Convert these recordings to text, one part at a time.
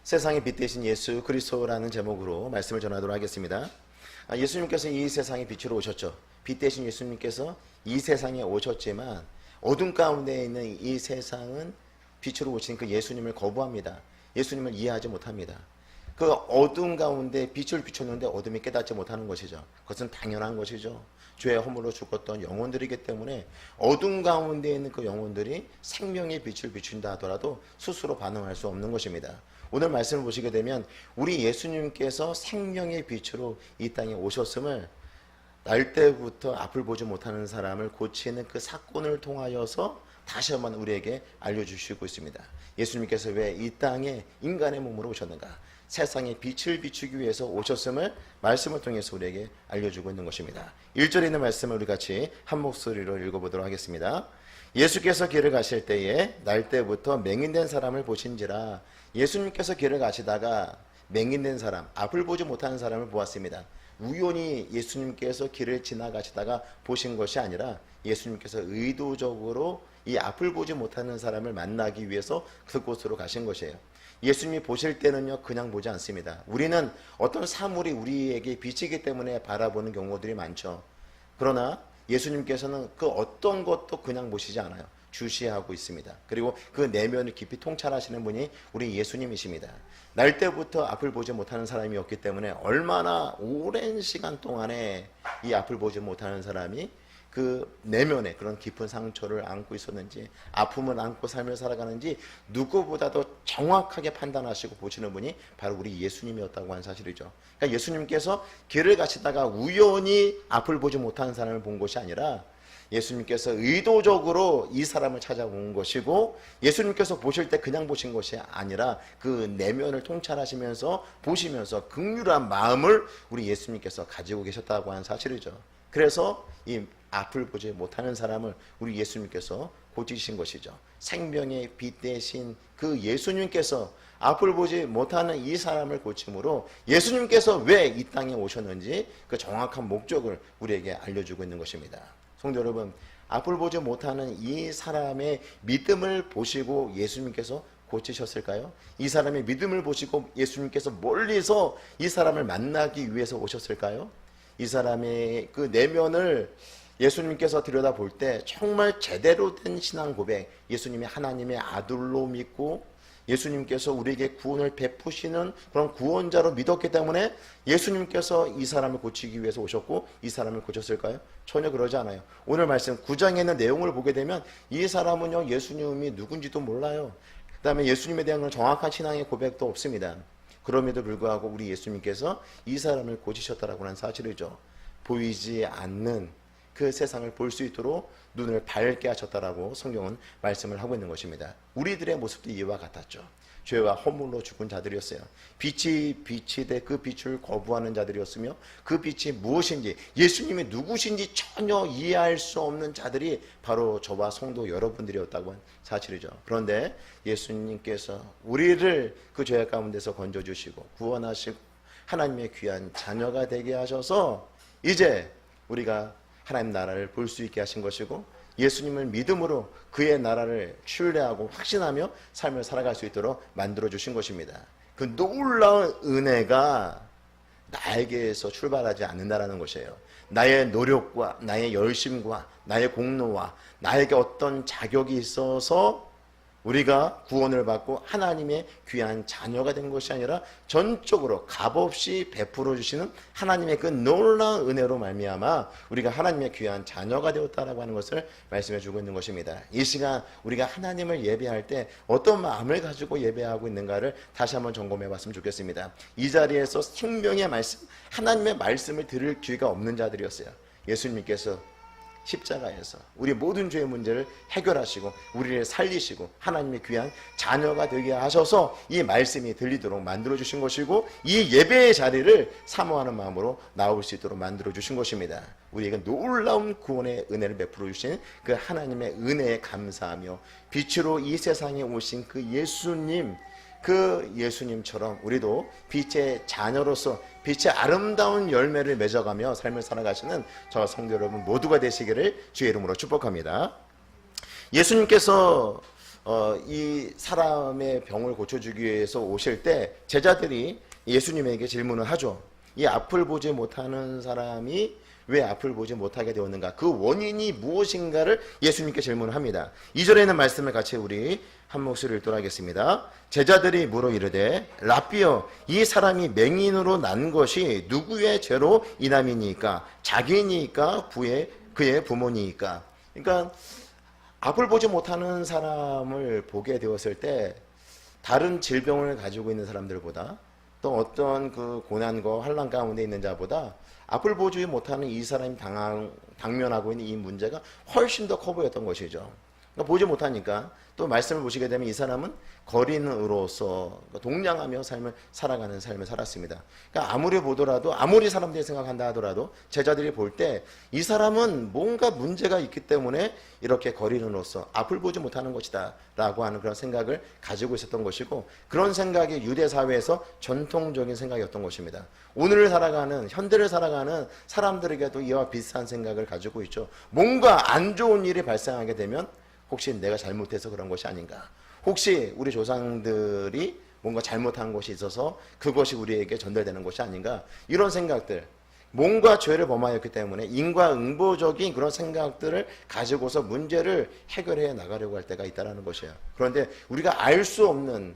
세상의 빛 되신 예수 그리스도라는 제목으로 말씀을 전하도록 하겠습니다. 예수님께서 이 세상에 빛으로 오셨죠. 빛 되신 예수님께서 이 세상에 오셨지만 어둠 가운데 있는 이 세상은 빛으로 오신 그 예수님을 거부합니다. 예수님을 이해하지 못합니다. 그 어둠 가운데 빛을 비췄는데 어둠이 깨닫지 못하는 것이죠. 그것은 당연한 것이죠. 죄의 허물로 죽었던 영혼들이기 때문에 어둠 가운데 있는 그 영혼들이 생명의 빛을 비춘다 하더라도 스스로 반응할 수 없는 것입니다. 오늘 말씀을 보시게 되면 우리 예수님께서 생명의 빛으로 이 땅에 오셨음을 날 때부터 앞을 보지 못하는 사람을 고치는 그 사건을 통하여서 다시 한번 우리에게 알려주시고 있습니다. 예수님께서 왜 이 땅에 인간의 몸으로 오셨는가? 세상에 빛을 비추기 위해서 오셨음을 말씀을 통해서 우리에게 알려주고 있는 것입니다. 1절에 있는 말씀을 우리 같이 한 목소리로 읽어보도록 하겠습니다. 예수께서 길을 가실 때에 날 때부터 맹인된 사람을 보신지라. 예수님께서 길을 가시다가 맹인된 사람, 앞을 보지 못하는 사람을 보았습니다. 우연히 예수님께서 길을 지나가시다가 보신 것이 아니라 예수님께서 의도적으로 이 앞을 보지 못하는 사람을 만나기 위해서 그곳으로 가신 것이에요. 예수님이 보실 때는요, 그냥 보지 않습니다. 우리는 어떤 사물이 우리에게 비치기 때문에 바라보는 경우들이 많죠. 그러나 예수님께서는 그 어떤 것도 그냥 보시지 않아요. 주시하고 있습니다. 그리고 그 내면을 깊이 통찰하시는 분이 우리 예수님이십니다. 날 때부터 앞을 보지 못하는 사람이었기 때문에 얼마나 오랜 시간 동안에 이 앞을 보지 못하는 사람이 그 내면에 그런 깊은 상처를 안고 있었는지, 아픔을 안고 삶을 살아가는지 누구보다도 정확하게 판단하시고 보시는 분이 바로 우리 예수님이었다고 하는 사실이죠. 그러니까 예수님께서 길을 가시다가 우연히 앞을 보지 못하는 사람을 본 것이 아니라 예수님께서 의도적으로 이 사람을 찾아온 것이고, 예수님께서 보실 때 그냥 보신 것이 아니라 그 내면을 통찰하시면서 보시면서 긍휼한 마음을 우리 예수님께서 가지고 계셨다고 하는 사실이죠. 그래서 이 앞을 보지 못하는 사람을 우리 예수님께서 고치신 것이죠. 생명의 빛 대신 그 예수님께서 앞을 보지 못하는 이 사람을 고침으로 예수님께서 왜 이 땅에 오셨는지 그 정확한 목적을 우리에게 알려주고 있는 것입니다. 성도 여러분, 앞을 보지 못하는 이 사람의 믿음을 보시고 예수님께서 고치셨을까요? 이 사람의 믿음을 보시고 예수님께서 멀리서 이 사람을 만나기 위해서 오셨을까요? 이 사람의 그 내면을 예수님께서 들여다볼 때 정말 제대로 된 신앙 고백, 예수님이 하나님의 아들로 믿고 예수님께서 우리에게 구원을 베푸시는 그런 구원자로 믿었기 때문에 예수님께서 이 사람을 고치기 위해서 오셨고 이 사람을 고쳤을까요? 전혀 그러지 않아요. 오늘 말씀 9장에 있는 내용을 보게 되면 이 사람은요, 예수님이 누군지도 몰라요. 그 다음에 예수님에 대한 정확한 신앙의 고백도 없습니다. 그럼에도 불구하고 우리 예수님께서 이 사람을 고치셨다라고 하는 사실이죠. 보이지 않는 그 세상을 볼 수 있도록 눈을 밝게 하셨다라고 성경은 말씀을 하고 있는 것입니다. 우리들의 모습도 이와 같았죠. 죄와 허물로 죽은 자들이었어요. 빛이 돼 그 빛을 거부하는 자들이었으며 그 빛이 무엇인지, 예수님이 누구신지 전혀 이해할 수 없는 자들이 바로 저와 성도 여러분들이었다고 한 사실이죠. 그런데 예수님께서 우리를 그 죄 가운데서 건져주시고 구원하시고 하나님의 귀한 자녀가 되게 하셔서 이제 우리가 하나님 나라를 볼 수 있게 하신 것이고, 예수님을 믿음으로 그의 나라를 신뢰하고 확신하며 삶을 살아갈 수 있도록 만들어 주신 것입니다. 그 놀라운 은혜가 나에게서 출발하지 않는다라는 것이에요. 나의 노력과 나의 열심과 나의 공로와 나에게 어떤 자격이 있어서 우리가 구원을 받고 하나님의 귀한 자녀가 된 것이 아니라 전적으로 값없이 베풀어 주시는 하나님의 그 놀라운 은혜로 말미암아 우리가 하나님의 귀한 자녀가 되었다라고 하는 것을 말씀해 주고 있는 것입니다. 이 시간 우리가 하나님을 예배할 때 어떤 마음을 가지고 예배하고 있는가를 다시 한번 점검해 봤으면 좋겠습니다. 이 자리에서 생명의 말씀, 하나님의 말씀을 들을 기회가 없는 자들이었어요. 예수님께서 십자가에서 우리 모든 죄의 문제를 해결하시고 우리를 살리시고 하나님의 귀한 자녀가 되게 하셔서 이 말씀이 들리도록 만들어주신 것이고, 이 예배의 자리를 사모하는 마음으로 나올 수 있도록 만들어주신 것입니다. 우리에게 놀라운 구원의 은혜를 베풀어 주신 그 하나님의 은혜에 감사하며 빛으로 이 세상에 오신 그 예수님, 그 예수님처럼 우리도 빛의 자녀로서 빛의 아름다운 열매를 맺어가며 삶을 살아가시는 저와 성도 여러분 모두가 되시기를 주의 이름으로 축복합니다. 예수님께서 이 사람의 병을 고쳐주기 위해서 오실 때 제자들이 예수님에게 질문을 하죠. 이 앞을 보지 못하는 사람이 왜 앞을 보지 못하게 되었는가? 그 원인이 무엇인가를 예수님께 질문을 합니다. 2절에 있는 말씀을 같이 우리 한 목소리를 읽도록 하겠습니다. 제자들이 물어 이르되 라삐여 이 사람이 맹인으로 난 것이 누구의 죄로 인함이니까? 자기니까 그의 부모니까? 그러니까 앞을 보지 못하는 사람을 보게 되었을 때 다른 질병을 가지고 있는 사람들보다 또 어떤 그 고난과 환난 가운데 있는 자보다 앞을 보지 못하는 이 사람이 당면하고 있는 이 문제가 훨씬 더 커 보였던 것이죠. 그러니까 보지 못하니까 또 말씀을 보시게 되면 이 사람은 거린으로서 동냥하며 살아가는 삶을 살았습니다. 그러니까 아무리 보더라도 아무리 사람들이 생각한다 하더라도 제자들이 볼 때 이 사람은 뭔가 문제가 있기 때문에 이렇게 거린으로서 앞을 보지 못하는 것이다 라고 하는 그런 생각을 가지고 있었던 것이고 그런 생각이 유대 사회에서 전통적인 생각이었던 것입니다. 오늘을 살아가는 현대를 살아가는 사람들에게도 이와 비슷한 생각을 가지고 있죠. 뭔가 안 좋은 일이 발생하게 되면 혹시 내가 잘못해서 그런 것이 아닌가? 혹시 우리 조상들이 뭔가 잘못한 것이 있어서 그것이 우리에게 전달되는 것이 아닌가? 이런 생각들, 뭔가 죄를 범하였기 때문에 인과응보적인 그런 생각들을 가지고서 문제를 해결해 나가려고 할 때가 있다는 것이에요. 그런데 우리가 알 수 없는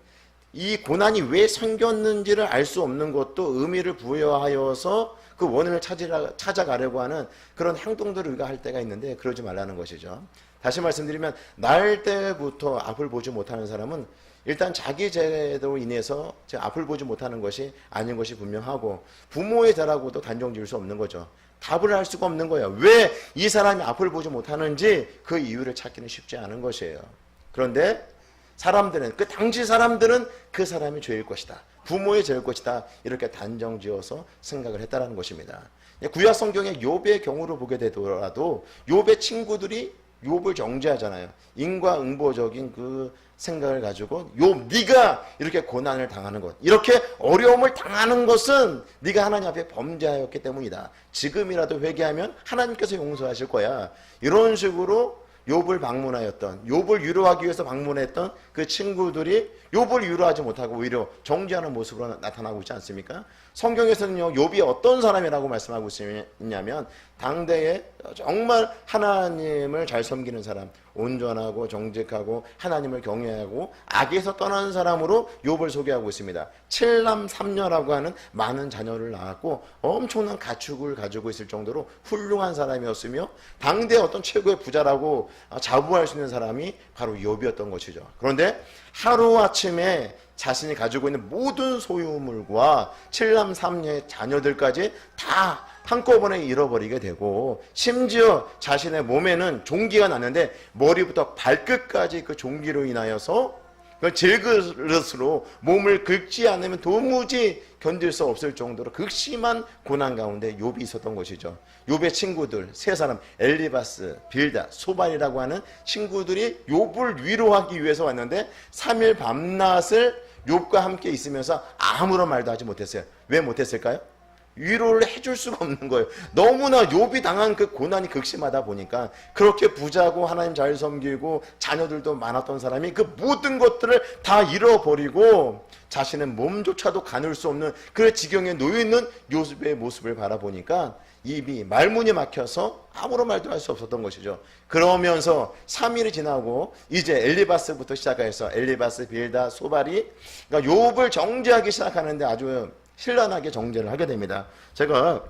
이 고난이 왜 생겼는지를 알 수 없는 것도 의미를 부여하여서 그 원인을 찾아가려고 하는 그런 행동들을 우리가 할 때가 있는데 그러지 말라는 것이죠. 다시 말씀드리면 날 때부터 앞을 보지 못하는 사람은 일단 자기 죄로 인해서 앞을 보지 못하는 것이 아닌 것이 분명하고 부모의 죄라고도 단정 지을 수 없는 거죠. 답을 할 수가 없는 거예요. 왜 이 사람이 앞을 보지 못하는지 그 이유를 찾기는 쉽지 않은 것이에요. 그런데 사람들은 그 당시 사람들은 그 사람이 죄일 것이다. 부모의 죄일 것이다. 이렇게 단정 지어서 생각을 했다라는 것입니다. 구약 성경의 욥의 경우를 보게 되더라도 욥의 친구들이 욥을 정죄하잖아요. 인과응보적인 그 생각을 가지고 욥 네가 이렇게 고난을 당하는 것, 이렇게 어려움을 당하는 것은 네가 하나님 앞에 범죄하였기 때문이다. 지금이라도 회개하면 하나님께서 용서하실 거야. 이런 식으로 욥을 방문하였던, 욥을 위로하기 위해서 방문했던 그 친구들이 욥을 위로하지 못하고 오히려 정죄하는 모습으로 나타나고 있지 않습니까? 성경에서는요, 욥이 어떤 사람이라고 말씀하고 있냐면 당대에 정말 하나님을 잘 섬기는 사람, 온전하고 정직하고 하나님을 경외하고 악에서 떠나는 사람으로 욥을 소개하고 있습니다. 7남 3녀라고 하는 많은 자녀를 낳았고 엄청난 가축을 가지고 있을 정도로 훌륭한 사람이었으며 당대 어떤 최고의 부자라고 자부할 수 있는 사람이 바로 욥이었던 것이죠. 그런데 하루아침에 자신이 가지고 있는 모든 소유물과 7남 3녀의 자녀들까지 다 한꺼번에 잃어버리게 되고 심지어 자신의 몸에는 종기가 났는데 머리부터 발끝까지 그 종기로 인하여서 그 질그릇으로 몸을 긁지 않으면 도무지 견딜 수 없을 정도로 극심한 고난 가운데 욥이 있었던 것이죠. 욥의 친구들 세 사람 엘리바스, 빌다, 소발이라고 하는 친구들이 욥을 위로하기 위해서 왔는데 3일 밤낮을 욥과 함께 있으면서 아무런 말도 하지 못했어요. 왜 못했을까요? 위로를 해줄 수가 없는 거예요. 너무나 욥이 당한 그 고난이 극심하다 보니까 그렇게 부자고 하나님 잘 섬기고 자녀들도 많았던 사람이 그 모든 것들을 다 잃어버리고 자신의 몸조차도 가눌 수 없는 그 지경에 놓여있는 욥의 모습을 바라보니까 입이 말문이 막혀서 아무런 말도 할 수 없었던 것이죠. 그러면서 3일이 지나고 이제 엘리바스부터 시작해서 엘리바스, 빌다, 소발이 그러니까 욥을 정죄하기 시작하는데 아주 신랄하게 정죄를 하게 됩니다. 제가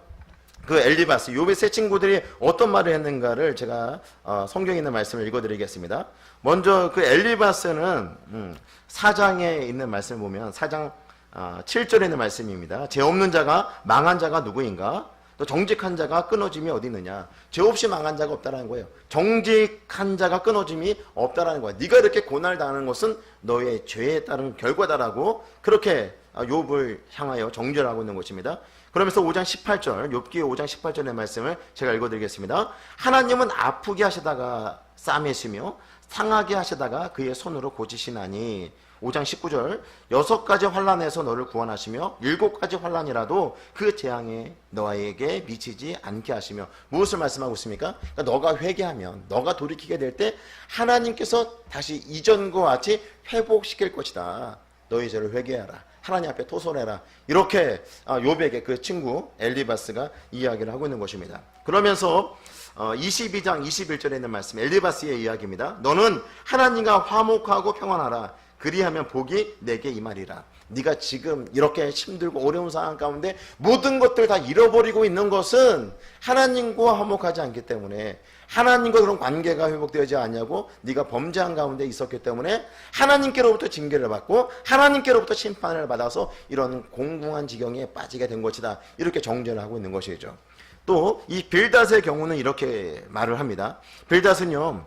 그 엘리바스, 욥의 세 친구들이 어떤 말을 했는가를 제가 성경에 있는 말씀을 읽어드리겠습니다. 먼저 그 엘리바스는 4장에 있는 말씀을 보면 4장 7절에 있는 말씀입니다. 죄 없는 자가 망한 자가 누구인가? 또 정직한 자가 끊어짐이 어디 있느냐? 죄 없이 망한 자가 없다라는 거예요. 정직한 자가 끊어짐이 없다라는 거예요. 네가 이렇게 고난을 당하는 것은 너의 죄에 따른 결과다라고 그렇게 욥을 향하여 정죄를 하고 있는 것입니다. 그러면서 5장 18절, 욥기 5장 18절의 말씀을 제가 읽어드리겠습니다. 하나님은 아프게 하시다가 싸매시며 상하게 하시다가 그의 손으로 고치시나니 5장 19절 6가지 환난에서 너를 구원하시며 7가지 환난이라도 그 재앙에 너에게 미치지 않게 하시며 무엇을 말씀하고 있습니까? 그러니까 너가 회개하면 너가 돌이키게 될 때 하나님께서 다시 이전과 같이 회복시킬 것이다. 너희 죄를 회개하라. 하나님 앞에 토설해라. 이렇게 욥에게 그 친구 엘리바스가 이야기를 하고 있는 것입니다. 그러면서 22장 21절에 있는 말씀 엘리바스의 이야기입니다. 너는 하나님과 화목하고 평안하라. 그리하면 복이 내게 임하리라. 네가 지금 이렇게 힘들고 어려운 상황 가운데 모든 것들 다 잃어버리고 있는 것은 하나님과 화목하지 않기 때문에 하나님과 그런 관계가 회복되지 않냐고 네가 범죄한 가운데 있었기 때문에 하나님께로부터 징계를 받고 하나님께로부터 심판을 받아서 이런 공공한 지경에 빠지게 된 것이다. 이렇게 정죄를 하고 있는 것이죠. 또 이 빌닷의 경우는 이렇게 말을 합니다. 빌닷은요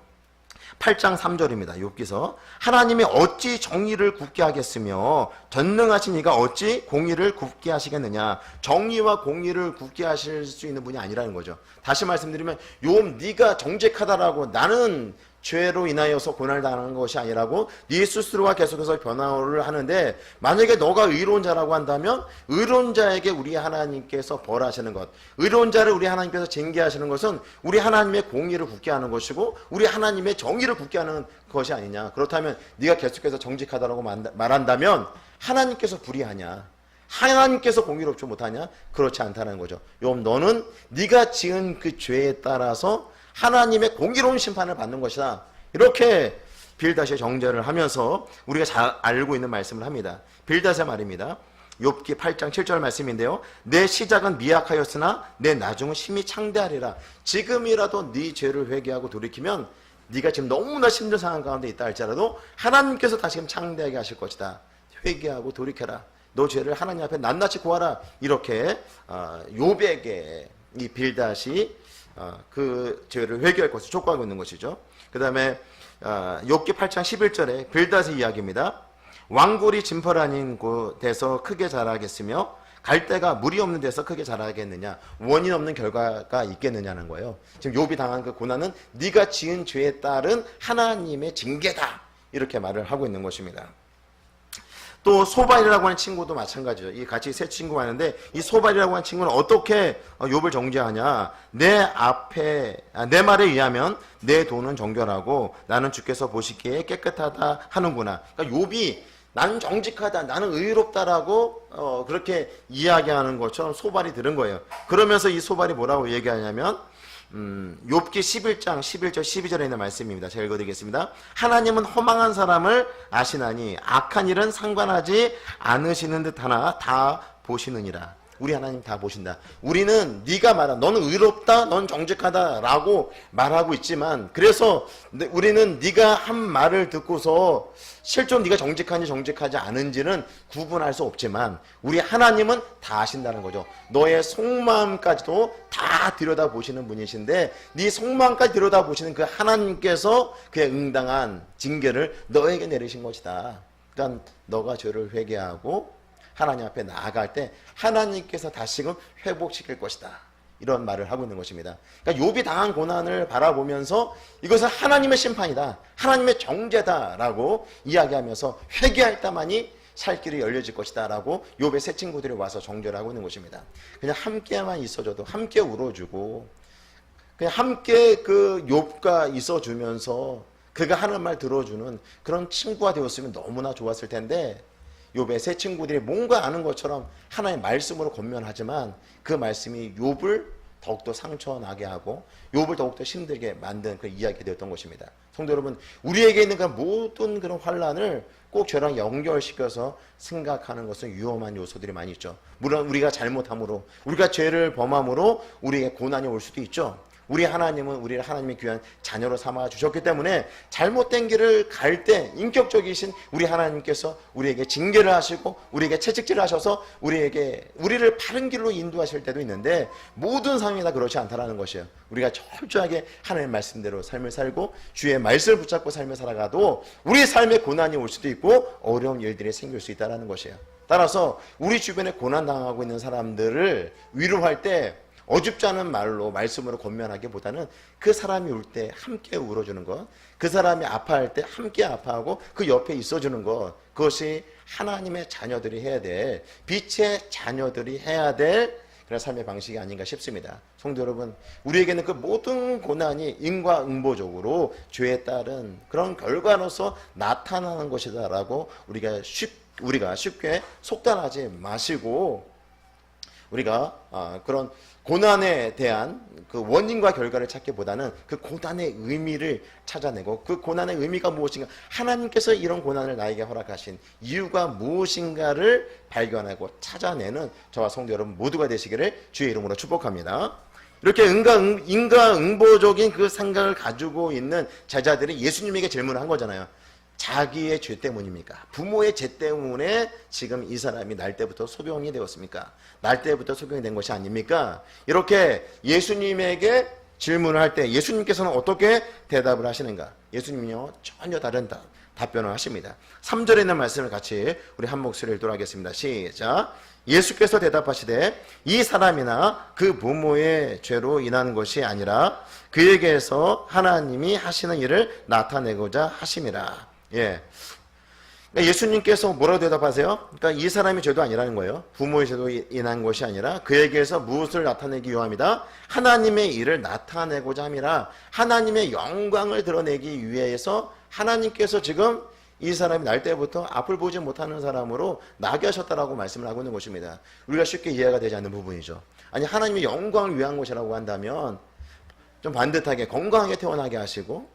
8장 3절입니다. 욥기서 하나님이 어찌 정의를 굳게 하겠으며 전능하신 이가 어찌 공의를 굳게 하시겠느냐. 정의와 공의를 굳게 하실 수 있는 분이 아니라는 거죠. 다시 말씀드리면 욥 네가 정직하다라고 나는 죄로 인하여서 고난을 당하는 것이 아니라고 네 스스로가 계속해서 변화를 하는데 만약에 너가 의로운 자라고 한다면 의로운 자에게 우리 하나님께서 벌하시는 것, 의로운 자를 우리 하나님께서 징계하시는 것은 우리 하나님의 공의를 굳게 하는 것이고 우리 하나님의 정의를 굳게 하는 것이 아니냐. 그렇다면 네가 계속해서 정직하다라고 말한다면 하나님께서 불의하냐, 하나님께서 공의롭지 못하냐? 그렇지 않다는 거죠. 욥 너는 네가 지은 그 죄에 따라서 하나님의 공의로운 심판을 받는 것이다. 이렇게 빌닷이 정죄를 하면서 우리가 잘 알고 있는 말씀을 합니다. 빌닷의 말입니다. 욥기 8장 7절 말씀인데요. 내 시작은 미약하였으나 내 나중은 심히 창대하리라. 지금이라도 네 죄를 회개하고 돌이키면 네가 지금 너무나 힘든 상황 가운데 있다 할지라도 하나님께서 다시금 창대하게 하실 것이다. 회개하고 돌이켜라. 너 죄를 하나님 앞에 낱낱이 구하라. 이렇게 욥에게 이 빌닷이 그 죄를 회개할 것을 촉구하고 있는 것이죠. 그 다음에 욥기 8장 11절에 빌닷의 이야기입니다. 왕골이 진펄 아닌 곳에서 크게 자라겠으며 갈대가 물이 없는 데서 크게 자라겠느냐. 원인 없는 결과가 있겠느냐는 거예요. 지금 욥이 당한 그 고난은 네가 지은 죄에 따른 하나님의 징계다. 이렇게 말을 하고 있는 것입니다. 또 소발이라고 하는 친구도 마찬가지죠. 이 같이 세 친구가 있는데 이 소발이라고 하는 친구는 어떻게 욥을 정죄하냐. 내 말에 의하면 내 돈은 정결하고 나는 주께서 보시기에 깨끗하다 하는구나. 그러니까 욥이 나는 정직하다, 나는 의롭다라고 그렇게 이야기하는 것처럼 소발이 들은 거예요. 그러면서 이 소발이 뭐라고 얘기하냐면 욥기 11장 11절 12절에 있는 말씀입니다. 제가 읽어드리겠습니다. 하나님은 허망한 사람을 아시나니 악한 일은 상관하지 않으시는 듯하나 다 보시느니라. 우리 하나님 다 보신다. 우리는 네가 말한 너는 의롭다, 넌 정직하다라고 말하고 있지만 그래서 우리는 네가 한 말을 듣고서 실제로 네가 정직한지 정직하지 않은지는 구분할 수 없지만 우리 하나님은 다 아신다는 거죠. 너의 속마음까지도 다 들여다보시는 분이신데 네 속마음까지 들여다보시는 그 하나님께서 그의 응당한 징계를 너에게 내리신 것이다. 그러니까 너가 죄를 회개하고 하나님 앞에 나아갈 때 하나님께서 다시금 회복시킬 것이다. 이런 말을 하고 있는 것입니다. 그러니까 욥이 당한 고난을 바라보면서 이것은 하나님의 심판이다. 하나님의 정죄다라고 이야기하면서 회개할 때만이 살 길이 열려질 것이다 라고 욥의 세 친구들이 와서 정죄를 하고 있는 것입니다. 그냥 함께만 있어줘도 함께 울어주고 그냥 함께 그 욥과 있어주면서 그가 하는 말 들어주는 그런 친구가 되었으면 너무나 좋았을 텐데 욥의 세 친구들이 뭔가 아는 것처럼 하나의 말씀으로 권면하지만 그 말씀이 욥을 더욱더 상처나게 하고 욥을 더욱더 힘들게 만든 그 이야기가 되었던 것입니다. 성도 여러분, 우리에게 있는 그 모든 그런 환란을 꼭 죄랑 연결시켜서 생각하는 것은 위험한 요소들이 많이 있죠. 물론 우리가 잘못함으로 우리가 죄를 범함으로 우리에게 고난이 올 수도 있죠. 우리 하나님은 우리를 하나님의 귀한 자녀로 삼아 주셨기 때문에 잘못된 길을 갈 때 인격적이신 우리 하나님께서 우리에게 징계를 하시고 우리에게 채찍질을 하셔서 우리를 바른 길로 인도하실 때도 있는데 모든 상황이 다 그렇지 않다라는 것이에요. 우리가 철저하게 하나님의 말씀대로 삶을 살고 주의 말씀을 붙잡고 삶을 살아가도 우리 삶에 고난이 올 수도 있고 어려운 일들이 생길 수 있다는 것이에요. 따라서 우리 주변에 고난당하고 있는 사람들을 위로할 때 어줍지 않은 말로 말씀으로 권면하기보다는 그 사람이 울 때 함께 울어주는 것, 그 사람이 아파할 때 함께 아파하고 그 옆에 있어주는 것, 그것이 하나님의 자녀들이 해야 될, 빛의 자녀들이 해야 될 그런 삶의 방식이 아닌가 싶습니다. 성도 여러분, 우리에게는 그 모든 고난이 인과응보적으로 죄에 따른 그런 결과로서 나타나는 것이다라고 우리가 쉽게 속단하지 마시고, 우리가 그런 고난에 대한 그 원인과 결과를 찾기보다는 그 고난의 의미를 찾아내고, 그 고난의 의미가 무엇인가, 하나님께서 이런 고난을 나에게 허락하신 이유가 무엇인가를 발견하고 찾아내는 저와 성도 여러분 모두가 되시기를 주의 이름으로 축복합니다. 이렇게 인과응보적인 그 생각을 가지고 있는 제자들이 예수님에게 질문을 한 거잖아요. 자기의 죄 때문입니까? 부모의 죄 때문에 지금 이 사람이 날 때부터 소병이 되었습니까? 날 때부터 소병이 된 것이 아닙니까? 이렇게 예수님에게 질문을 할 때 예수님께서는 어떻게 대답을 하시는가? 예수님은요, 전혀 다른 답변을 하십니다. 3절에 있는 말씀을 같이 우리 한 목소리를 읽도록 시작. 예수께서 대답하시되 이 사람이나 그 부모의 죄로 인한 것이 아니라 그에게서 하나님이 하시는 일을 나타내고자 하심이라. 예. 그러니까 예수님께서 뭐라고 대답하세요? 그러니까 이 사람의 죄도 아니라는 거예요. 부모의 죄도 인한 것이 아니라 그에게서 무엇을 나타내기 위함이다? 하나님의 일을 나타내고자 함이라. 하나님의 영광을 드러내기 위해서 하나님께서 지금 이 사람이 날 때부터 앞을 보지 못하는 사람으로 나게 하셨다라고 말씀을 하고 있는 것입니다. 우리가 쉽게 이해가 되지 않는 부분이죠. 아니, 하나님의 영광을 위한 것이라고 한다면 좀 반듯하게 건강하게 태어나게 하시고,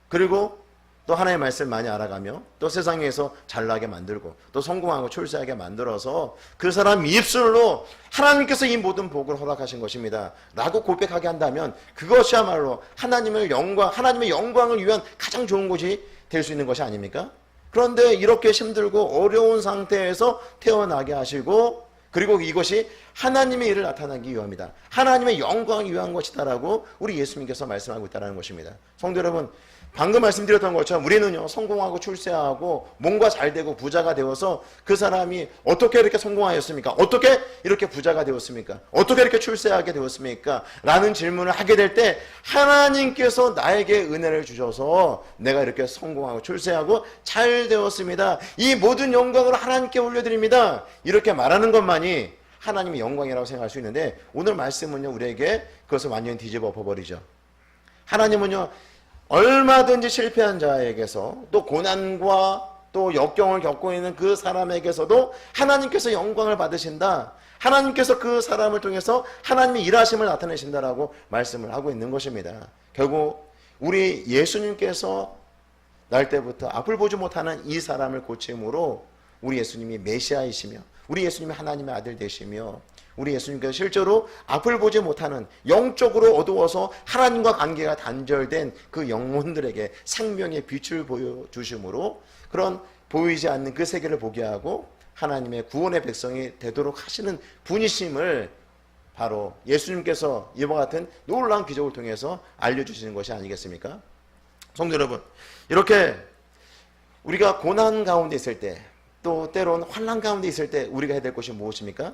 그리고 또 하나님의 말씀을 많이 알아가며 또 세상에서 잘나게 만들고 또 성공하고 출세하게 만들어서 그 사람 입술로 하나님께서 이 모든 복을 허락하신 것입니다 라고 고백하게 한다면 그것이야말로 하나님의 영광을 위한 가장 좋은 것이 될 수 있는 것이 아닙니까? 그런데 이렇게 힘들고 어려운 상태에서 태어나게 하시고, 그리고 이것이 하나님의 일을 나타나기 위함이다, 하나님의 영광을 위한 것이다라고 우리 예수님께서 말씀하고 있다는 것입니다. 성도 여러분, 방금 말씀드렸던 것처럼 우리는요, 성공하고 출세하고 뭔가 잘 되고 부자가 되어서 그 사람이 어떻게 이렇게 성공하였습니까? 어떻게 이렇게 부자가 되었습니까? 어떻게 이렇게 출세하게 되었습니까? 라는 질문을 하게 될 때 하나님께서 나에게 은혜를 주셔서 내가 이렇게 성공하고 출세하고 잘 되었습니다, 이 모든 영광을 하나님께 올려드립니다, 이렇게 말하는 것만이 하나님의 영광이라고 생각할 수 있는데, 오늘 말씀은요, 우리에게 그것을 완전히 뒤집어 엎어버리죠. 하나님은요, 얼마든지 실패한 자에게서, 또 고난과 또 역경을 겪고 있는 그 사람에게서도 하나님께서 영광을 받으신다, 하나님께서 그 사람을 통해서 하나님의 일하심을 나타내신다라고 말씀을 하고 있는 것입니다. 결국 우리 예수님께서 날 때부터 앞을 보지 못하는 이 사람을 고침으로 우리 예수님이 메시아이시며 우리 예수님이 하나님의 아들 되시며 우리 예수님께서 실제로 앞을 보지 못하는, 영적으로 어두워서 하나님과 관계가 단절된 그 영혼들에게 생명의 빛을 보여주심으로 그런 보이지 않는 그 세계를 보게 하고 하나님의 구원의 백성이 되도록 하시는 분이심을 바로 예수님께서 이와 같은 놀라운 기적을 통해서 알려주시는 것이 아니겠습니까? 성도 여러분, 이렇게 우리가 고난 가운데 있을 때, 또 때로는 환난 가운데 있을 때 우리가 해야 될 것이 무엇입니까?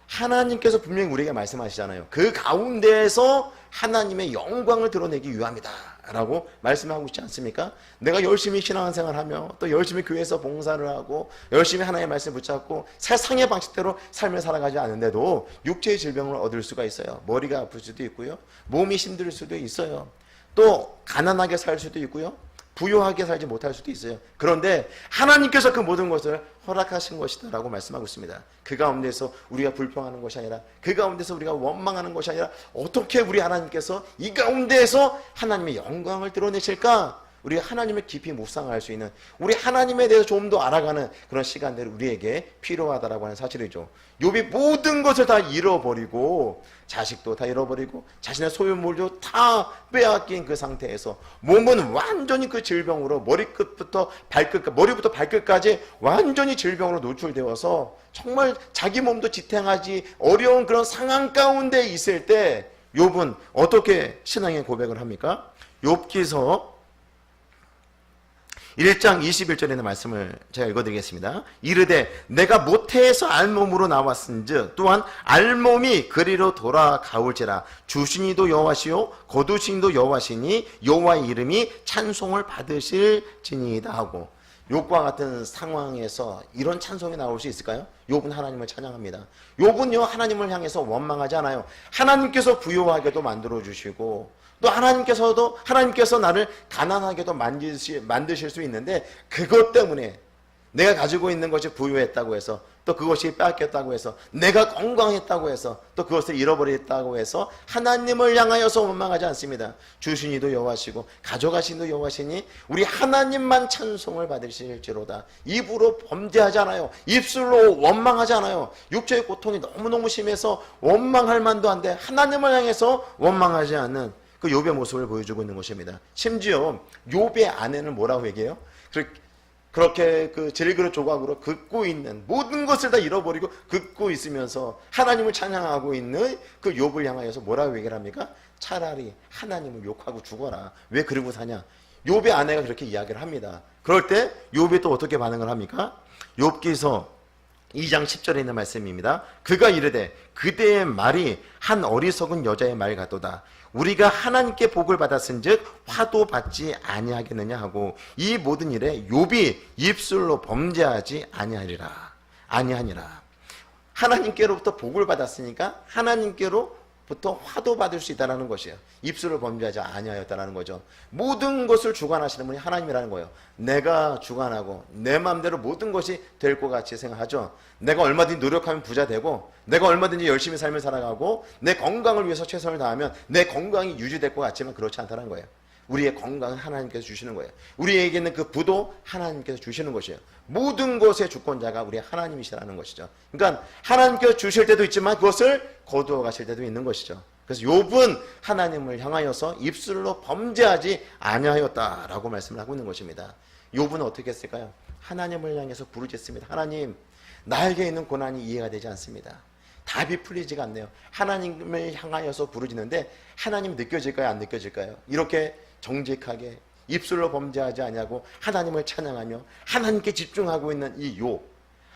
하나님께서 분명히 우리에게 말씀하시잖아요. 그 가운데에서 하나님의 영광을 드러내기 위함이다 라고 말씀하고 있지 않습니까? 내가 열심히 신앙생활하며 또 열심히 교회에서 봉사를 하고 열심히 하나님의 말씀을 붙잡고 세상의 방식대로 삶을 살아가지 않는데도 육체의 질병을 얻을 수가 있어요. 머리가 아플 수도 있고요, 몸이 힘들 수도 있어요, 또 가난하게 살 수도 있고요, 부유하게 살지 못할 수도 있어요. 그런데 하나님께서 그 모든 것을 허락하신 것이다 라고 말씀하고 있습니다. 그 가운데서 우리가 불평하는 것이 아니라, 그 가운데서 우리가 원망하는 것이 아니라, 어떻게 우리 하나님께서 이 가운데에서 하나님의 영광을 드러내실까? 우리가 하나님을 깊이 묵상할 수 있는, 우리 하나님에 대해서 좀 더 알아가는 그런 시간들이 우리에게 필요하다라고 하는 사실이죠. 욥이 모든 것을 다 잃어버리고, 자식도 다 잃어버리고 자신의 소유물도 다 빼앗긴 그 상태에서 몸은 완전히 그 질병으로 머리부터 발끝까지 완전히 질병으로 노출되어서 정말 자기 몸도 지탱하지 어려운 그런 상황 가운데 있을 때 욥은 어떻게 신앙의 고백을 합니까? 욥기서 1장 21절에 있는 말씀을 제가 읽어드리겠습니다. 이르되 내가 모태에서 알몸으로 나왔은즉 또한 알몸이 그리로 돌아가올지라. 주신이도 여호와시요 거두신이도 여호와시니 여호와의 이름이 찬송을 받으실지니이다 하고, 욥과 같은 상황에서 이런 찬송이 나올 수 있을까요? 욥은 하나님을 찬양합니다. 욥은요 하나님을 향해서 원망하지 않아요. 하나님께서 부유하게도 만들어 주시고 또 하나님께서 나를 가난하게도 만드실 수 있는데 그것 때문에 내가 가지고 있는 것이 부유했다고 해서 또 그것이 빼앗겼다고 해서 내가 건강했다고 해서 또 그것을 잃어버렸다고 해서 하나님을 향하여서 원망하지 않습니다. 주신 이도 여호와시고 가져가신 이도 여호와시니 우리 하나님만 찬송을 받으실지로다. 입으로 범죄하지 않아요. 입술로 원망하지 않아요. 육체의 고통이 너무너무 심해서 원망할 만도 한데 하나님을 향해서 원망하지 않는 그 욥의 모습을 보여주고 있는 것입니다. 심지어 욥의 아내는 뭐라고 얘기해요? 그렇게 그 질그릇 조각으로 긋고 있는 모든 것을 다 잃어버리고 긋고 있으면서 하나님을 찬양하고 있는 그 욥을 향하여서 뭐라고 얘기를 합니까? 차라리 하나님을 욕하고 죽어라. 왜 그러고 사냐? 욥의 아내가 그렇게 이야기를 합니다. 그럴 때 욥이 또 어떻게 반응을 합니까? 욥기서 2장 10절에 있는 말씀입니다. 그가 이르되 그대의 말이 한 어리석은 여자의 말 같도다. 우리가 하나님께 복을 받았은즉 화도 받지 아니하겠느냐 하고 이 모든 일에 욥이 입술로 범죄하지 아니하니라. 하나님께로부터 복을 받았으니까 하나님께로부터 화도 받을 수 있다는 것이에요. 입술을 범죄하지 아니하였다는 거죠. 모든 것을 주관하시는 분이 하나님이라는 거예요. 내가 주관하고 내 마음대로 모든 것이 될 것 같이 생각하죠. 내가 얼마든지 노력하면 부자 되고 내가 얼마든지 열심히 삶을 살아가고 내 건강을 위해서 최선을 다하면 내 건강이 유지될 것 같지만 그렇지 않다는 거예요. 우리의 건강은 하나님께서 주시는 거예요. 우리에게는 그 부도 하나님께서 주시는 것이에요. 모든 것의 주권자가 우리 하나님이시라는 것이죠. 그러니까 하나님께서 주실 때도 있지만 그것을 거두어 가실 때도 있는 것이죠. 그래서 욥은 하나님을 향하여서 입술로 범죄하지 아니하였다라고 말씀을 하고 있는 것입니다. 욥은 어떻게 했을까요? 하나님을 향해서 부르짖습니다. 하나님, 나에게 있는 고난이 이해가 되지 않습니다. 답이 풀리지가 않네요. 하나님을 향하여서 부르짖는데 하나님이 느껴질까요? 안 느껴질까요? 이렇게 정직하게 입술로 범죄하지 아니하고 하나님을 찬양하며 하나님께 집중하고 있는 이 욥,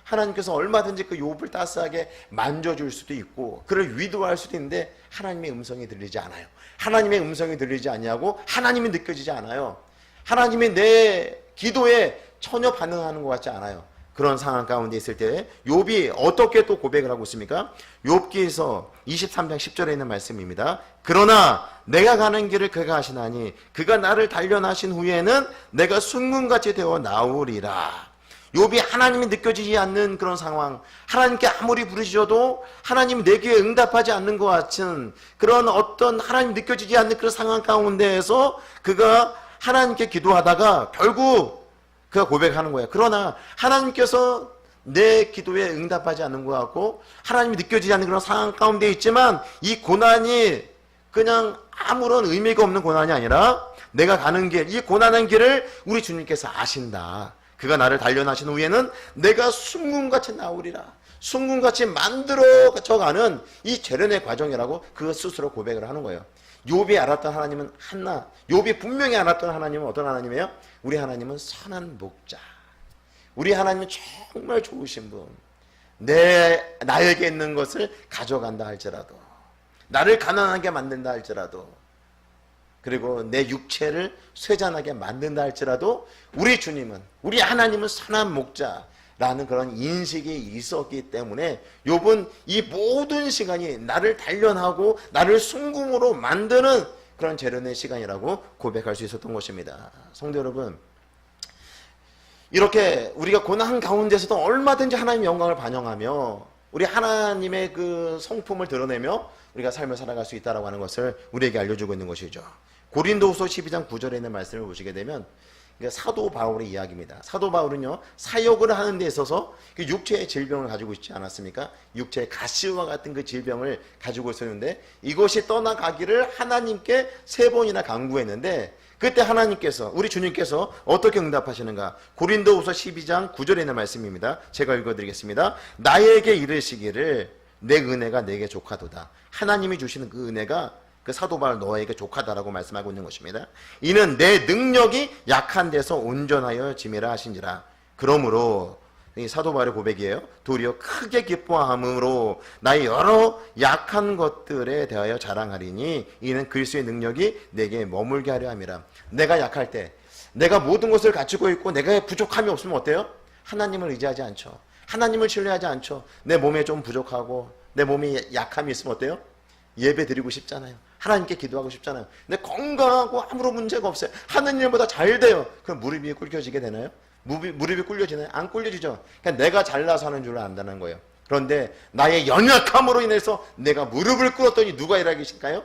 하나님께서 얼마든지 그 욥을 따스하게 만져줄 수도 있고 그를 위로할 수도 있는데 하나님의 음성이 들리지 않아요. 하나님의 음성이 들리지 아니하고 하나님이 느껴지지 않아요. 하나님이 내 기도에 전혀 반응하는 것 같지 않아요. 그런 상황 가운데 있을 때 욥이 어떻게 또 고백을 하고 있습니까? 욥기에서 23장 10절에 있는 말씀입니다. 그러나 내가 가는 길을 그가 하시나니 그가 나를 단련하신 후에는 내가 순금같이 되어 나오리라. 욥이 하나님이 느껴지지 않는 그런 상황, 하나님께 아무리 부르짖어도 하나님이 내 귀에 응답하지 않는 것 같은 그런 어떤 하나님 느껴지지 않는 그런 상황 가운데에서 그가 하나님께 기도하다가 결국 그가 고백하는 거예요. 그러나 하나님께서 내 기도에 응답하지 않는 것 같고 하나님이 느껴지지 않는 그런 상황 가운데 있지만 이 고난이 그냥 아무런 의미가 없는 고난이 아니라 내가 가는 길, 이 고난의 길을 우리 주님께서 아신다. 그가 나를 단련하신 후에는 내가 순금같이 나오리라. 순금같이 만들어져가는 이 재련의 과정이라고 그 스스로 고백을 하는 거예요. 욥이 알았던 하나님은 하나, 욥이 분명히 알았던 하나님은 어떤 하나님이에요? 우리 하나님은 선한 목자. 우리 하나님은 정말 좋으신 분. 나에게 있는 것을 가져간다 할지라도, 나를 가난하게 만든다 할지라도, 그리고 내 육체를 쇠잔하게 만든다 할지라도 우리 주님은, 우리 하나님은 선한 목자라는 그런 인식이 있었기 때문에 욥은 이 모든 시간이 나를 단련하고 나를 순금으로 만드는 그런 재련의 시간이라고 고백할 수 있었던 것입니다. 성도 여러분, 이렇게 우리가 고난 가운데서도 얼마든지 하나님의 영광을 반영하며 우리 하나님의 그 성품을 드러내며 우리가 삶을 살아갈 수 있다고 하는 것을 우리에게 알려주고 있는 것이죠. 고린도후서 12장 9절에 있는 말씀을 보시게 되면 사도 바울의 이야기입니다. 사도 바울은요, 사역을 하는 데 있어서 육체의 질병을 가지고 있지 않았습니까? 육체의 가시와 같은 그 질병을 가지고 있었는데 이것이 떠나가기를 하나님께 3번이나 간구했는데 그때 하나님께서, 우리 주님께서 어떻게 응답하시는가? 고린도후서 12장 9절에 있는 말씀입니다. 제가 읽어드리겠습니다. 나에게 이르시기를 내 은혜가 내게 족하도다. 하나님이 주시는 그 은혜가 그 사도 바울 너에게 족하다라고 말씀하고 있는 것입니다. 이는 내 능력이 약한 데서 온전하여 짐이라 하신지라. 그러므로 이 사도 바울의 고백이에요. 도리어 크게 기뻐함으로 나의 여러 약한 것들에 대하여 자랑하리니 이는 그리스도의 능력이 내게 머물게 하려 함이라. 내가 약할 때, 내가 모든 것을 갖추고 있고 내가 부족함이 없으면 어때요? 하나님을 의지하지 않죠. 하나님을 신뢰하지 않죠. 내 몸에 좀 부족하고 내 몸에 약함이 있으면 어때요? 예배 드리고 싶잖아요. 하나님께 기도하고 싶잖아요. 근데 건강하고 아무런 문제가 없어요. 하는 일보다 잘 돼요. 그럼 무릎이 꿇겨지게 되나요? 무릎이 꿇려지나요? 안 꿇려지죠. 그러니까 내가 잘나서 하는 줄 안다는 거예요. 그런데 나의 연약함으로 인해서 내가 무릎을 꿇었더니 누가 일하기 시작할까요?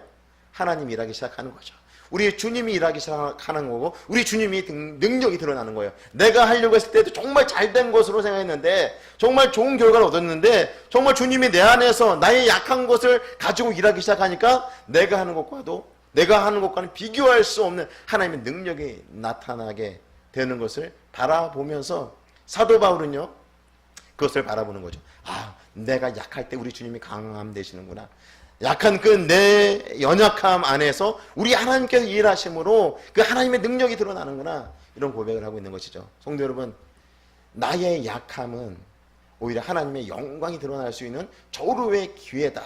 하나님이 일하기 시작하는 거죠. 우리 주님이 일하기 시작하는 거고 우리 주님이 능력이 드러나는 거예요. 내가 하려고 했을 때도 정말 잘된 것으로 생각했는데 정말 좋은 결과를 얻었는데 정말 주님이 내 안에서 나의 약한 것을 가지고 일하기 시작하니까 내가 하는 것과는 비교할 수 없는 하나님의 능력이 나타나게 되는 것을 바라보면서 사도 바울은요 그것을 바라보는 거죠. 아, 내가 약할 때 우리 주님이 강함 되시는구나. 약한 그 내 연약함 안에서 우리 하나님께서 일하심으로 그 하나님의 능력이 드러나는구나. 이런 고백을 하고 있는 것이죠. 성도 여러분, 나의 약함은 오히려 하나님의 영광이 드러날 수 있는 절호의 기회다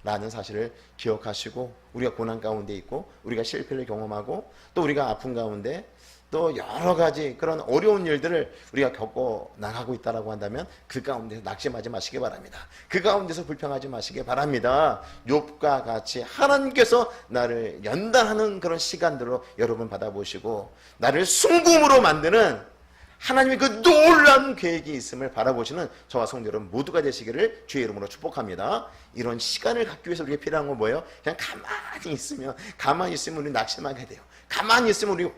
라는 사실을 기억하시고 우리가 고난 가운데 있고 우리가 실패를 경험하고 또 우리가 아픈 가운데 또 여러 가지 그런 어려운 일들을 우리가 겪어 나가고 있다라고 한다면 그 가운데서 낙심하지 마시기 바랍니다. 그 가운데서 불평하지 마시기 바랍니다. 욥과 같이 하나님께서 나를 연단하는 그런 시간들로 여러분 받아보시고 나를 순금으로 만드는 하나님의 그 놀라운 계획이 있음을 바라보시는 저와 성도 여러분 모두가 되시기를 주의 이름으로 축복합니다. 이런 시간을 갖기 위해서 우리가 필요한 건 뭐예요? 그냥 가만히 있으면 우리 낙심하게 돼요. 가만히 있으면 우리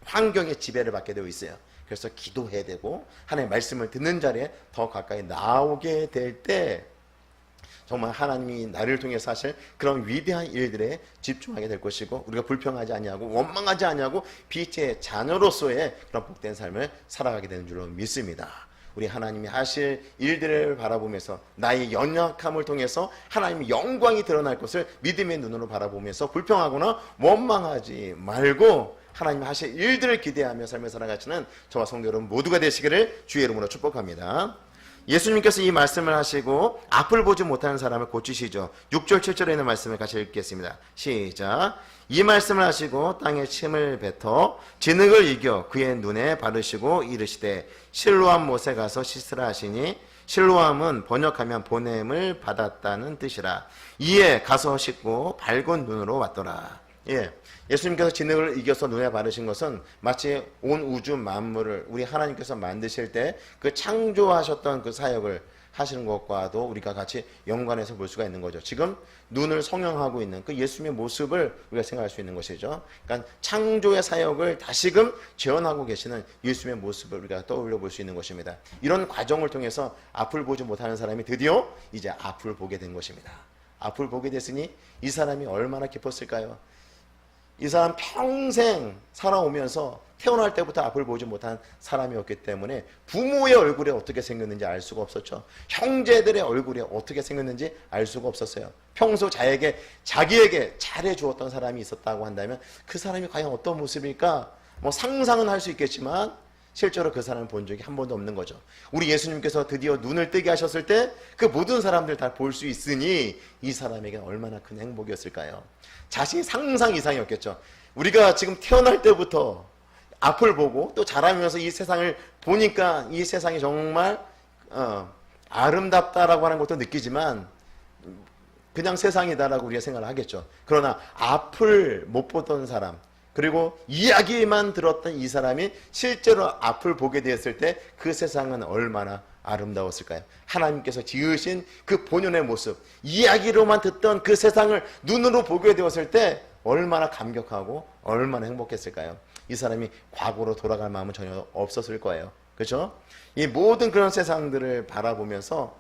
환경의 지배를 받게 되어 있어요. 그래서 기도해야 되고 하나님의 말씀을 듣는 자리에 더 가까이 나오게 될 때 정말 하나님이 나를 통해서 하실 그런 위대한 일들에 집중하게 될 것이고 우리가 불평하지 아니하고 원망하지 아니하고 빛의 자녀로서의 그런 복된 삶을 살아가게 되는 줄로 믿습니다. 우리 하나님이 하실 일들을 바라보면서 나의 연약함을 통해서 하나님의 영광이 드러날 것을 믿음의 눈으로 바라보면서 불평하거나 원망하지 말고 하나님 하실 일들을 기대하며 삶을 살아가시는 저와 성도 여러분 모두가 되시기를 주의 이름으로 축복합니다. 예수님께서 이 말씀을 하시고 앞을 보지 못하는 사람을 고치시죠. 6절 7절에 있는 말씀을 같이 읽겠습니다. 시작. 이 말씀을 하시고 땅에 침을 뱉어 진흙을 이겨 그의 눈에 바르시고 이르시되 실로암 못에 가서 씻으라 하시니 실로암은 번역하면 보냄을 받았다는 뜻이라. 이에 가서 씻고 밝은 눈으로 왔더라. 예수님께서 진흙을 이겨서 눈에 바르신 것은 마치 온 우주 만물을 우리 하나님께서 만드실 때 그 창조하셨던 그 사역을 하시는 것과도 우리가 같이 연관해서 볼 수가 있는 거죠. 지금 눈을 성형하고 있는 그 예수님의 모습을 우리가 생각할 수 있는 것이죠. 그러니까 창조의 사역을 다시금 재현하고 계시는 예수님의 모습을 우리가 떠올려 볼 수 있는 것입니다. 이런 과정을 통해서 앞을 보지 못하는 사람이 드디어 이제 앞을 보게 된 것입니다. 앞을 보게 됐으니 이 사람이 얼마나 기뻤을까요? 이 사람 평생 살아오면서 태어날 때부터 앞을 보지 못한 사람이었기 때문에 부모의 얼굴에 어떻게 생겼는지 알 수가 없었죠. 형제들의 얼굴에 어떻게 생겼는지 알 수가 없었어요. 평소 자기에게 잘해 주었던 사람이 있었다고 한다면 그 사람이 과연 어떤 모습일까? 상상은 할 수 있겠지만 실제로 그 사람을 본 적이 한 번도 없는 거죠. 우리 예수님께서 드디어 눈을 뜨게 하셨을 때 그 모든 사람들 다 볼 수 있으니 이 사람에게 얼마나 큰 행복이었을까요? 자신이 상상 이상이었겠죠. 우리가 지금 태어날 때부터 앞을 보고 또 자라면서 이 세상을 보니까 이 세상이 정말 아름답다라고 하는 것도 느끼지만 그냥 세상이다라고 우리가 생각을 하겠죠. 그러나 앞을 못 보던 사람 그리고 이야기만 들었던 이 사람이 실제로 앞을 보게 되었을 때 그 세상은 얼마나 아름다웠을까요? 하나님께서 지으신 그 본연의 모습, 이야기로만 듣던 그 세상을 눈으로 보게 되었을 때 얼마나 감격하고 얼마나 행복했을까요? 이 사람이 과거로 돌아갈 마음은 전혀 없었을 거예요. 그렇죠? 이 모든 그런 세상들을 바라보면서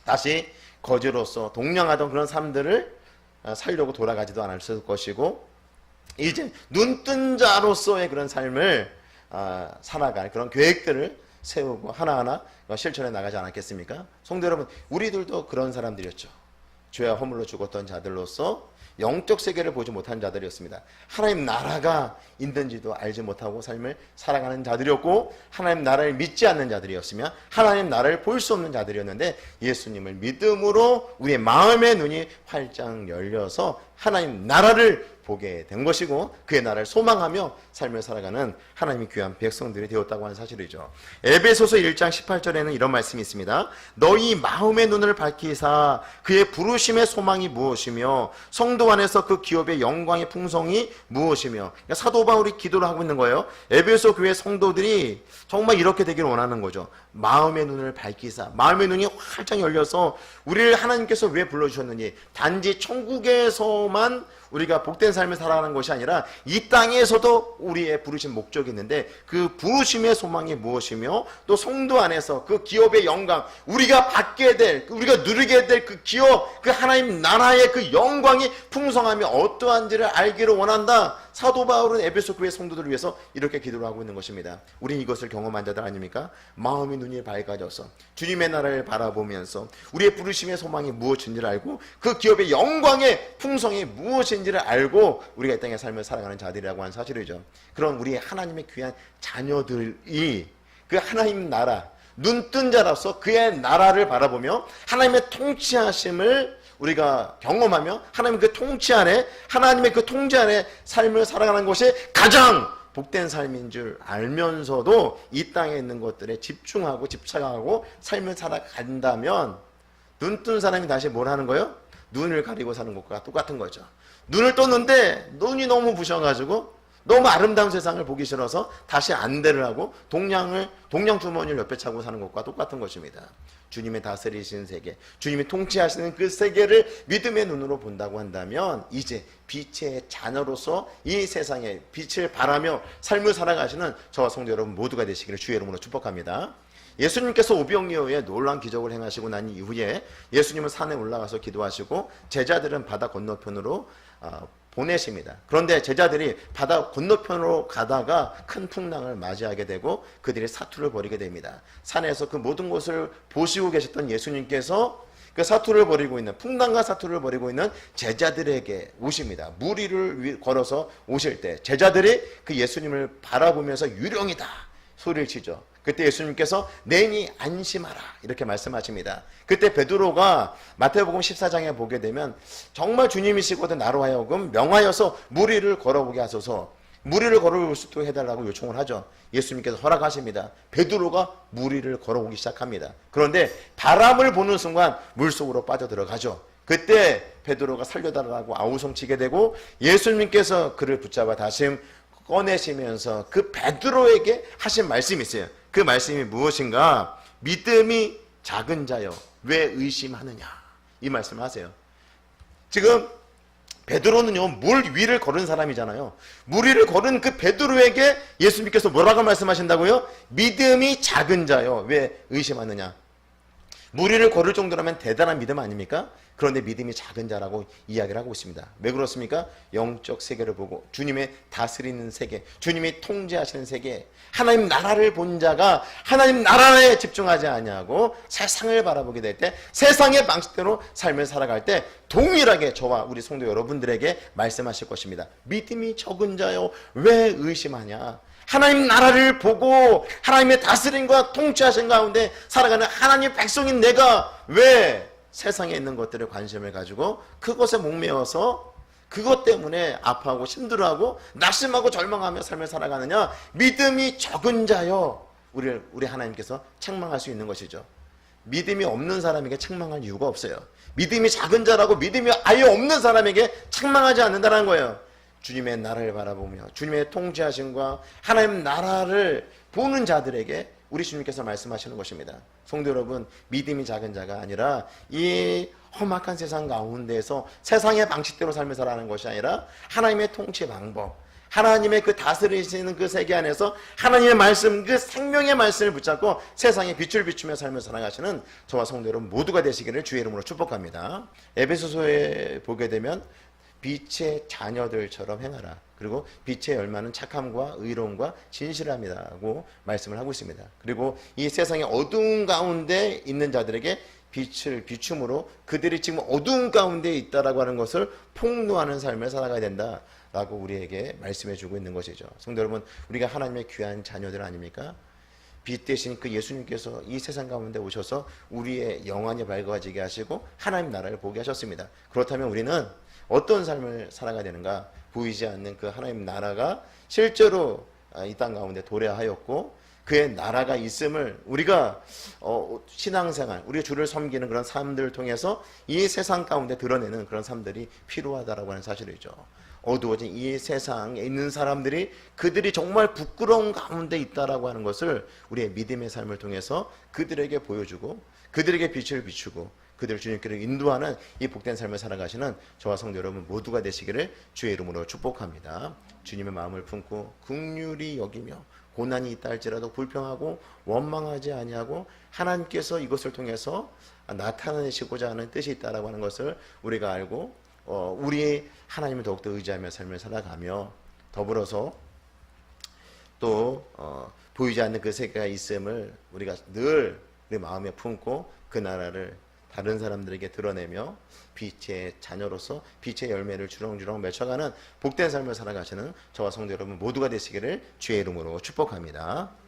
다시 거지로서 동냥하던 그런 삶들을 살려고 돌아가지도 않았을 것이고 이제 눈뜬 자로서의 그런 삶을 살아갈 그런 계획들을 세우고 하나하나 실천해 나가지 않았겠습니까? 성도 여러분, 우리들도 그런 사람들이었죠. 죄와 허물로 죽었던 자들로서 영적 세계를 보지 못한 자들이었습니다. 하나님 나라가 있는지도 알지 못하고 삶을 살아가는 자들이었고 하나님 나라를 믿지 않는 자들이었으며 하나님 나라를 볼 수 없는 자들이었는데 예수님을 믿음으로 우리의 마음의 눈이 활짝 열려서 하나님 나라를 보게 된 것이고 그의 나라를 소망하며 삶을 살아가는 하나님의 귀한 백성들이 되었다고 하는 사실이죠. 에베소서 1장 18절에는 이런 말씀이 있습니다. 너희 마음의 눈을 밝히사 그의 부르심의 소망이 무엇이며 성도 안에서 그 기업의 영광의 풍성이 무엇이며. 그러니까 사도 바울이 기도를 하고 있는 거예요. 에베소 교회 성도들이 정말 이렇게 되기를 원하는 거죠. 마음의 눈을 밝히사, 마음의 눈이 활짝 열려서 우리를 하나님께서 왜 불러주셨느니 단지 천국에서만 우리가 복된 삶을 살아가는 것이 아니라 이 땅에서도 우리의 부르신 목적이 있는데 그 부르심의 소망이 무엇이며 또 성도 안에서 그 기업의 영광, 우리가 받게 될, 우리가 누리게 될 그 기업, 그 하나님 나라의 그 영광이 풍성함이 어떠한지를 알기를 원한다. 사도 바울은 에베소 교회 성도들을 위해서 이렇게 기도를 하고 있는 것입니다. 우리는 이것을 경험한 자들 아닙니까? 마음의 눈이 밝아져서 주님의 나라를 바라보면서 우리의 부르심의 소망이 무엇인지를 알고 그 기업의 영광의 풍성이 무엇인지를 알고 우리가 이 땅의 삶을 살아가는 자들이라고 하는 사실이죠. 그런 우리 하나님의 귀한 자녀들이 그 하나님 나라, 눈뜬 자로서 그의 나라를 바라보며 하나님의 통치하심을 우리가 경험하며 하나님의 그 통치 안에, 하나님의 그 통제 안에 삶을 살아가는 것이 가장 복된 삶인 줄 알면서도 이 땅에 있는 것들에 집중하고 집착하고 삶을 살아간다면 눈뜬 사람이 다시 뭘 하는 거예요? 눈을 가리고 사는 것과 똑같은 거죠. 눈을 떴는데 눈이 너무 부셔가지고 너무 아름다운 세상을 보기 싫어서 다시 안대를 하고 동냥 주머니를 옆에 차고 사는 것과 똑같은 것입니다. 주님의 다스리시는 세계, 주님이 통치하시는 그 세계를 믿음의 눈으로 본다고 한다면 이제 빛의 자녀로서 이 세상에 빛을 발하며 삶을 살아가시는 저와 성도 여러분 모두가 되시기를 주의 이름으로 축복합니다. 예수님께서 오병이어에 놀라운 기적을 행하시고 난 이후에 예수님은 산에 올라가서 기도하시고 제자들은 바다 건너편으로 보내십니다. 그런데 제자들이 바다 건너편으로 가다가 큰 풍랑을 맞이하게 되고 그들이 사투를 벌이게 됩니다. 산에서 그 모든 것을 보시고 계셨던 예수님께서 그 사투를 벌이고 있는, 풍랑과 사투를 벌이고 있는 제자들에게 오십니다. 무리를 걸어서 오실 때 제자들이 그 예수님을 바라보면서 유령이다 소리를 치죠. 그때 예수님께서 내니 안심하라 이렇게 말씀하십니다. 그때 베드로가 마태복음 14장에 보게 되면 정말 주님이시거든 나로 하여금 명하여서 무리를 걸어보게 하소서, 무리를 걸어올 수도 해달라고 요청을 하죠. 예수님께서 허락하십니다. 베드로가 무리를 걸어오기 시작합니다. 그런데 바람을 보는 순간 물속으로 빠져들어가죠. 그때 베드로가 살려달라고 아우성치게 되고 예수님께서 그를 붙잡아 다시 꺼내시면서 그 베드로에게 하신 말씀이 있어요. 그 말씀이 무엇인가? 믿음이 작은 자여 왜 의심하느냐, 이 말씀을 하세요. 지금 베드로는요 물 위를 걸은 사람이잖아요. 물 위를 걸은 그 베드로에게 예수님께서 뭐라고 말씀하신다고요? 믿음이 작은 자여 왜 의심하느냐. 물 위를 걸을 정도라면 대단한 믿음 아닙니까? 그런데 믿음이 작은 자라고 이야기를 하고 있습니다. 왜 그렇습니까? 영적 세계를 보고 주님의 다스리는 세계, 주님이 통제하시는 세계, 하나님 나라를 본 자가 하나님 나라에 집중하지 아니하고 세상을 바라보게 될 때, 세상의 방식대로 삶을 살아갈 때 동일하게 저와 우리 성도 여러분들에게 말씀하실 것입니다. 믿음이 적은 자여 왜 의심하냐. 하나님 나라를 보고 하나님의 다스림과 통치하신 가운데 살아가는 하나님의 백성인 내가 왜 세상에 있는 것들에 관심을 가지고 그것에 목매어서 그것 때문에 아파하고 힘들어하고 낙심하고 절망하며 삶을 살아가느냐. 믿음이 적은 자여 우리 하나님께서 책망할 수 있는 것이죠. 믿음이 없는 사람에게 책망할 이유가 없어요. 믿음이 작은 자라고 믿음이 아예 없는 사람에게 책망하지 않는다는 거예요. 주님의 나라를 바라보며 주님의 통치하심과 하나님 나라를 보는 자들에게 우리 주님께서 말씀하시는 것입니다. 성도 여러분, 믿음이 작은 자가 아니라 이 험악한 세상 가운데서 세상의 방식대로 삶을 살아가는 것이 아니라 하나님의 통치 방법, 하나님의 그 다스리시는 그 세계 안에서 하나님의 말씀, 그 생명의 말씀을 붙잡고 세상에 빛을 비추며 삶을 살아가시는 저와 성도 여러분 모두가 되시기를 주의 이름으로 축복합니다. 에베소서에 보게 되면 빛의 자녀들처럼 행하라. 그리고 빛의 열매는 착함과 의로움과 진실함이라고 말씀을 하고 있습니다. 그리고 이 세상의 어두운 가운데 있는 자들에게 빛을 비춤으로 그들이 지금 어두운 가운데 있다라고 하는 것을 폭로하는 삶을 살아가야 된다라고 우리에게 말씀해 주고 있는 것이죠. 성도 여러분, 우리가 하나님의 귀한 자녀들 아닙니까? 빛 대신 그 예수님께서 이 세상 가운데 오셔서 우리의 영안이 밝아지게 하시고 하나님 나라를 보게 하셨습니다. 그렇다면 우리는 어떤 삶을 살아가야 되는가? 보이지 않는 그 하나님 나라가 실제로 이 땅 가운데 도래하였고 그의 나라가 있음을 우리가 신앙생활, 우리가 주를 섬기는 그런 삶들을 통해서 이 세상 가운데 드러내는 그런 삶들이 필요하다라고 하는 사실이죠. 어두워진 이 세상에 있는 사람들이 그들이 정말 부끄러운 가운데 있다라고 하는 것을 우리의 믿음의 삶을 통해서 그들에게 보여주고 그들에게 빛을 비추고 그들을 주님께로 인도하는 이 복된 삶을 살아가시는 저와 성도 여러분 모두가 되시기를 주의 이름으로 축복합니다. 주님의 마음을 품고 긍휼히 여기며 고난이 있다 할지라도 불평하고 원망하지 아니하고 하나님께서 이것을 통해서 나타내시고자 하는 뜻이 있다라고 하는 것을 우리가 알고 우리 하나님을 더욱더 의지하며 삶을 살아가며 더불어서 또 보이지 않는 그 세계가 있음을 우리가 늘 우리 마음에 품고 그 나라를 다른 사람들에게 드러내며 빛의 자녀로서 빛의 열매를 주렁주렁 맺혀가는 복된 삶을 살아가시는 저와 성도 여러분 모두가 되시기를 주의 이름으로 축복합니다.